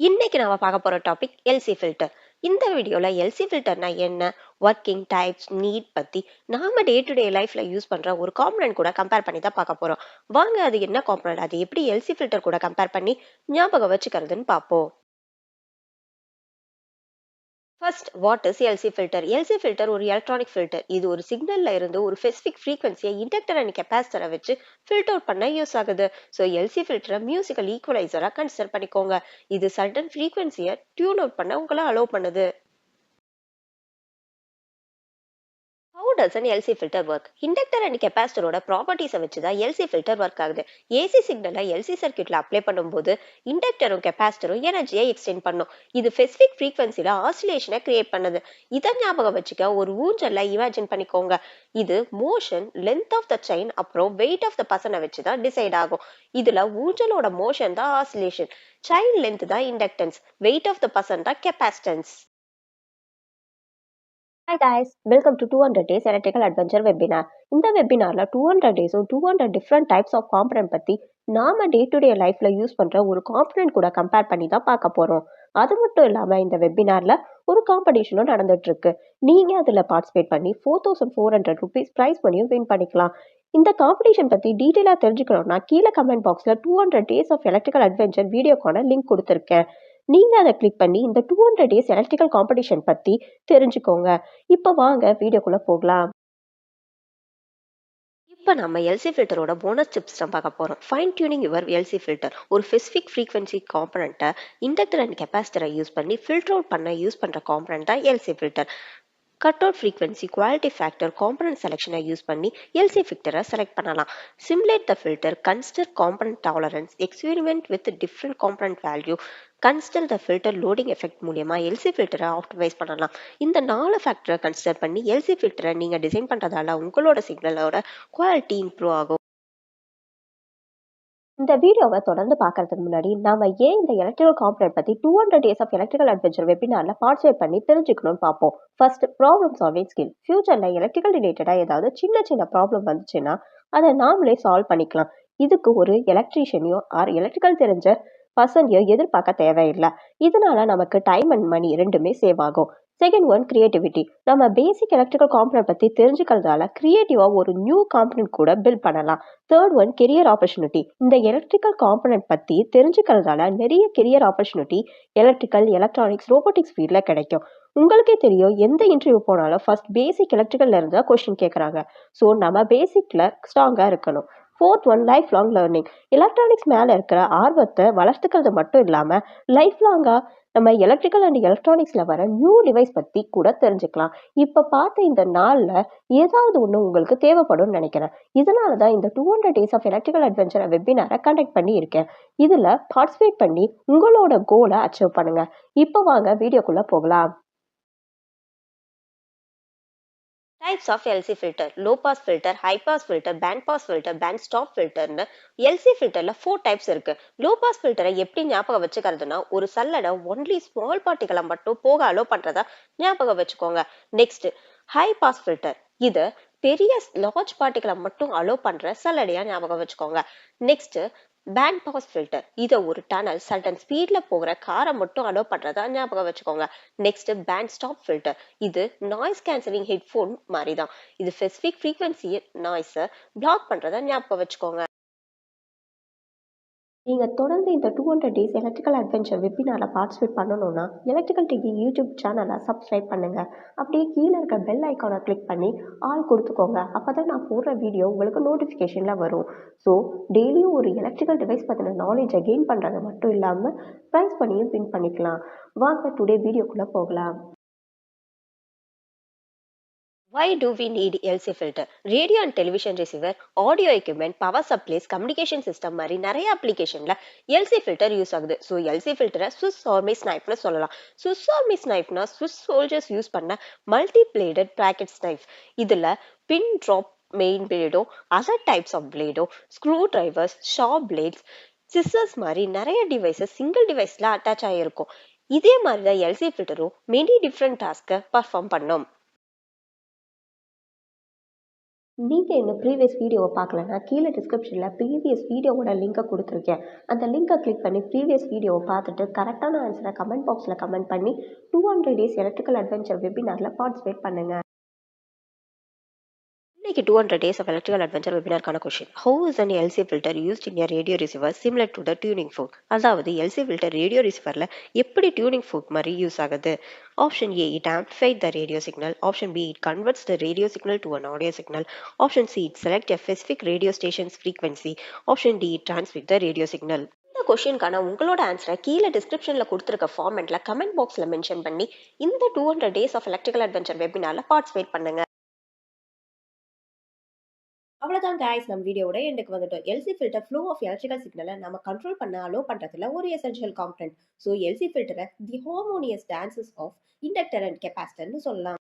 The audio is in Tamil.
இன்னைக்கு நாம பார்க்க போற டாபிக் எல்சி ஃபில்டர். இந்த வீடியோல எல்சி ஃபில்டர்னா என்ன, ஒர்க்கிங் டைப்ஸ், நீட் பத்தி நாம டே டு டே லைஃப்ல யூஸ் பண்ற ஒரு காம்பனன்ட் கூட கம்பேர் பண்ணி தான் பார்க்க போறோம். வாங்க அது என்ன காம்பனன்ட், அது எப்படி எல்சி ஃபில்டர் கூட கம்பேர் பண்ணி ஞாபகம் வச்சுக்கிறதுன்னு பார்ப்போம். First, what is LC filter? LC filter ஒரு எலக்ட்ரானிக் ஃபில்டர். இது ஒரு சிக்னல்ல இருந்து ஒரு ஸ்பெசிபிக் ஃப்ரீக்வன்சியை இண்டக்டர் அண்ட் கெப்பாசிட்டரை வச்சு ஃபில்டர் அவுட் பண்ண யூஸ் ஆகுது. ஸோ எல்சி ஃபில்டரை மியூசிக்கல் ஈக்குவலைசரா கன்சிடர் பண்ணிக்கோங்க. இது சர்டன் ஃப்ரீக்வன்சியை டியூன் அவுட் பண்ண உங்களை அலோவ் பண்ணுது. How does an LC filter work? Inductor and கெப்பாசிட்டரோட ப்ராப்பர்ட்டிஸை வச்சு தான் எல்சி ஃபில்டர் ஒர்க் ஆகுது. ஏசி சிக்னலை எல்சி சர்க்யூட்ல அப்ளை பண்ணும்போது இண்டக்டரும் கெப்பாசிட்டரும் எனர்ஜியை எக்ஸ்டெண்ட் பண்ணும். இது ஸ்பெசிபிக் ஃப்ரீக்வன்சில ஆசிலேஷனை கிரியேட் பண்ணுது. இதை ஞாபகம் வச்சுக்க ஒரு ஊஞ்சல்ல இமேஜின் பண்ணிக்கோங்க. இது motion, length of the chain அப்புறம் வெயிட் ஆஃப் த பர்சனை வச்சு தான் டிசைட் ஆகும். இதுல ஊஞ்சலோட மோஷன் தான் ஆசிலேஷன், செயின் லென்த் தான் inductance, weight of the person தான் capacitance. Hi guys, welcome to 200 Days Electrical Adventure webinar. இந்த வெபினார்ல 200 டேஸும் 200 டிஃப்ரெண்ட் டைப்ஸ் ஆஃப் காம்பனன்ட் பத்தி நாம டே டு டே லைஃப்ல யூஸ் பண்ற ஒரு காம்பனன்ட் கூட கம்பேர் பண்ணி தான் பார்க்க போறோம். அது மட்டும் இல்லாம இந்த வெபினார்ல ஒரு காம்படிஷனும் நடந்துட்டு இருக்கு. நீங்க அதுல பார்ட்டிசிபேட் பண்ணி 4400 rupees பிரைஸ் பண்ணியும் வின் பண்ணிக்கலாம். இந்த காம்படிஷன் பத்தி டீடைலா தெரிஞ்சுக்கணும்னா கீழே கமெண்ட் பாக்ஸ்ல 200 டேஸ் ஆஃப் எலக்ட்ரிக்கல் அட்வென்ச்சர் வீடியோக்கான லிங்க் கொடுத்துருக்கேன். நீங்க அதை கிளிக் பண்ணி இந்த 200 டேஸ் எலக்ட்ரிக்கல் காம்படிஷன் பத்தி தெரிஞ்சுக்கோங்க. இப்ப வாங்க வீடியோக்குள்ள போகலாம். இப்ப நம்ம எல்சி ஃபில்டரோட போனஸ் டிப்ஸ் தான் பார்க்க போறோம். Fine tuning your LC filter. ஒரு ஸ்பெசிபிக் ஃப்ரீக்வன்சி காம்பனண்ட்டை இண்டக்டர் அண்ட் கெப்பாசிட்டரை யூஸ் பண்ணி ஃபில்டர் அவுட் பண்ண யூஸ் பண்ற காம்பனண்ட் தான் LC filter. Cut out frequency, quality factor, component செலெக்ஷனை யூஸ் பண்ணி எல்சி ஃபில்டரை செலக்ட் பண்ணலாம். Simulate the filter, consider component tolerance, experiment with different component value, consider the filter loading effect மூலியமா எல்சி ஃபில்டரை ஆப்டிமைஸ் பண்ணலாம். இந்த 4 ஃபேக்டரை கன்சிடர் பண்ணி எல்சி ஃபில்டரை நீங்க டிசைன் பண்றதால உங்களோட சிக்னலோட குவாலிட்டி இம்ப்ரூவ் ஆகும். இந்த வீடியோவை தொடர்ந்து பார்க்கறதுக்கு முன்னாடி நாம ஏன் இந்த எலக்ட்ரிக்கல் காம்பனன்ட் பத்தி 200 டேஸ் ஆஃப் எலக்ட்ரிக்கல் அட்வென்ச்சர் வெபினார்ல பார்ட்டிசிபேட் பண்ணி தெரிஞ்சுக்கணும்னு பார்ப்போம். First, problem solving skill. ஃபியூச்சர்ல எலக்ட்ரிக்கல் ரிலேட்டடா ஏதாவது சின்ன சின்ன ப்ராப்ளம் வந்துச்சுன்னா அதை நாமளே சால்வ் பண்ணிக்கலாம். இதுக்கு ஒரு எலக்ட்ரீஷியனையோ ஆர் எலக்ட்ரிக்கல் தெரிஞ்ச பர்சனையோ எதிர்பார்க்க தேவையில்லை. இதனால நமக்கு டைம் அண்ட் மணி ரெண்டுமே சேவ் ஆகும். Second one, creativity. நம்ம பேசிக் எலக்ட்ரிக்கல் காம்பனன்ட் பத்தி தெரிஞ்சுக்கிறதால கிரியேட்டிவா ஒரு நியூ காம்பனன்ட் கூட பில்ட் பண்ணலாம். Third one, career opportunity. இந்த எலக்ட்ரிக்கல் காம்பனன்ட் பத்தி தெரிஞ்சுக்கிறதால நிறைய career opportunity electrical, electronics, robotics ஃபீல்ட்ல கிடைக்கும். உங்களுக்கே தெரியும், எந்த இன்டர்வியூ போனாலும் ஃபர்ஸ்ட் பேசிக் எலக்ட்ரிக்கல்ல இருந்தா கொஸ்டின் கேட்கறாங்க. ஸோ நம்ம பேசிக்ல ஸ்ட்ராங்கா இருக்கணும். Fourth one, life long learning. Electronics மேல இருக்கிற ஆர்வத்தை வளர்த்துக்கிறது மட்டும் இல்லாம லைஃப் லாங்கா நம்ம எலக்ட்ரிக்கல் அண்ட் எலக்ட்ரானிக்ஸ்ல வர நியூ டிவைஸ் பத்தி கூட தெரிஞ்சுக்கலாம். இப்ப பார்த்த இந்த நாள்ல ஏதாவது ஒண்ணு உங்களுக்கு தேவைப்படும் நினைக்கிறேன். இதனாலதான் இந்த 200 டேஸ் ஆஃப் எலக்ட்ரிக்கல் அட்வென்ச்சர் வெபினாரை கண்டக்ட் பண்ணி இருக்கேன். இதுல பார்ட்டிசிபேட் பண்ணி உங்களோட கோலை அச்சீவ் பண்ணுங்க. இப்ப வாங்க வீடியோக்குள்ள போகலாம். Types of LC filter: low pass filter, high pass filter, band pass filter, band stop ஃபில்டர்னு எல்சி ஃபில்டர்ல 4 டைப்ஸ் இருக்கு. லோ பாஸ் ஃபில்டரை எப்படி ஞாபகம் வச்சுக்கிறதுனா, ஒரு சல்லடை ஒன்லி ஸ்மால் பார்ட்டிகளை மட்டும் போக அலோ பண்றதா ஞாபகம் வச்சுக்கோங்க. Next, high pass filter. இது பெரிய லார்ஜ் பார்ட்டிகளை மட்டும் அலோ பண்ற சல்லடையா ஞாபகம் வச்சுக்கோங்க. Next, band pass filter. இதை ஒரு டனல் சடன் ஸ்பீட்ல போகிற காரை மட்டும் அலோ பண்றதா ஞாபகம் வச்சுக்கோங்க. Next, band stop filter. இது நாய்ஸ் கேன்சலிங் ஹெட்ஃபோன் மாதிரி தான். இது ஸ்பெசிபிக் ஃப்ரீக்வன்சி நாய்ஸை பிளாக் பண்றதா ஞாபகம் வச்சுக்கோங்க. நீங்க தொடர்ந்து இந்த 200 டேஸ் எலக்ட்ரிக்கல் அட்வென்ச்சர் வெபினார்ல பார்ட்டிசிபேட் பண்ணணும்னா எலக்ட்ரிக்கல் டிவி யூடியூப் சேனலை சப்ஸ்கிரைப் பண்ணுங்க. அப்படியே கீழே இருக்க பெல் ஐக்கானை கிளிக் பண்ணி ஆல் கொடுத்துக்கோங்க. அப்பதான் நான் போடுற வீடியோ உங்களுக்கு நோட்டிஃபிகேஷன்ல வரும். ஸோ டெய்லியும் ஒரு எலக்ட்ரிக்கல் டிவைஸ் பற்றின நாலேஜை கெயின் பண்ணுறது மட்டும் இல்லாமல் ப்ரைஸ் பண்ணியும் வின் பண்ணிக்கலாம். வாங்க டுடே வீடியோக்குள்ளே போகலாம். Why do we need LC filter? Radio and television receiver, audio equipment, power supplies, communication system மாதிரி நிறைய அப்ளிகேஷன்ல எல்சி ஃபில்டர் யூஸ் ஆகுது. ஸோ எல்சி ஃபில்டரை ஸ்விஸ் ஆர்மிஸ் நைஃப்னு சொல்லலாம். ஸ்விஸ் ஆர்மிஸ் நைஃப்னா ஸ்விஸ் சோல்ஜர்ஸ் யூஸ் பண்ண மல்டி பிளேடட் பிராக்கெட் நைஃப். இதுல பின் ட்ராப் மெயின் பிளேடோ, அதர் டைப்ஸ் ஆஃப் பிளேடோ, screwdrivers, sharp blades, scissors மாதிரி நிறைய டிவைசஸ் சிங்கிள் டிவைஸ்ல அட்டாச் ஆகிருக்கும். இதே மாதிரி தான் எல்சி ஃபில்டரும் மெனி டிஃப்ரெண்ட் டாஸ்க்கை பர்ஃபார்ம் பண்ணும். நீங்க இன்னும் ப்ரீவியஸ் வீடியோவ பார்க்கலன்னா, கீழ டிஸ்கிரிப்ஷன்ல ப்ரீவியஸ் வீடியோவோட லிங்க குடுத்துருக்கேன். அந்த லிங்க கிளிக் பண்ணி ப்ரீவியஸ் வீடியோவ பார்த்துட்டு, கரெக்ட்டான ஆன்ஸர கமெண்ட் பாக்ஸ்ல கமெண்ட் பண்ணி 200 டேஸ் எலக்ட்ரிக்கல் அட்வென்ச்சர் வெபினார்ல பார்ட்டிசிபேட் பண்ணுங்க. இன்னைக்கு 200 டேஸ் ஆஃப் எலக்ட்ரிக்கல் அட்வென்ச்சர் வெபினார்க்கான question. How is an LC filter used in a radio receiver similar to the tuning fork? அதாவது எல்சி ஃபில்டர் ரேடியோ ரிசீவர்ல எப்படி டியூனிங் ஃபோக் மாதிரி யூஸ் ஆகுது? Option A, it amplified the radio signal. Option B, it converts the radio signal to an audio signal. Option C, it select a specific radio stations frequency. Option D, it transmit the radio signal. இந்த கொஸ்டினுக்கான உங்களோட ஆன்சரை கீழே டிஸ்கிரிப்ஷன்ல கொடுத்துருக்க ஃபார்மெட்ல கமெண்ட் பாக்ஸ்ல மென்ஷன் பண்ணி இந்த 200 டேஸ் ஆஃப் எலக்ட்ரிக்கல் அட்வென்ச்சர் வெபினார்ல பார்ட்டிசிபேட் பண்ணுங்க. அவ்வளவுதான் guys, நம்ம வீடியோட எண்டுக்கு வந்துட்டோம். LC filter flow of electrical சிக்னலை நம்ம கண்ட்ரோல் பண்ண அலோ பண்றதுல ஒரு எசென்ஷியல் காம்பனன்ட். ஸோ எல்சி ஃபில்டரை the harmonious dances of inductor and கெப்பாசிட்டர்னு சொல்லலாம்.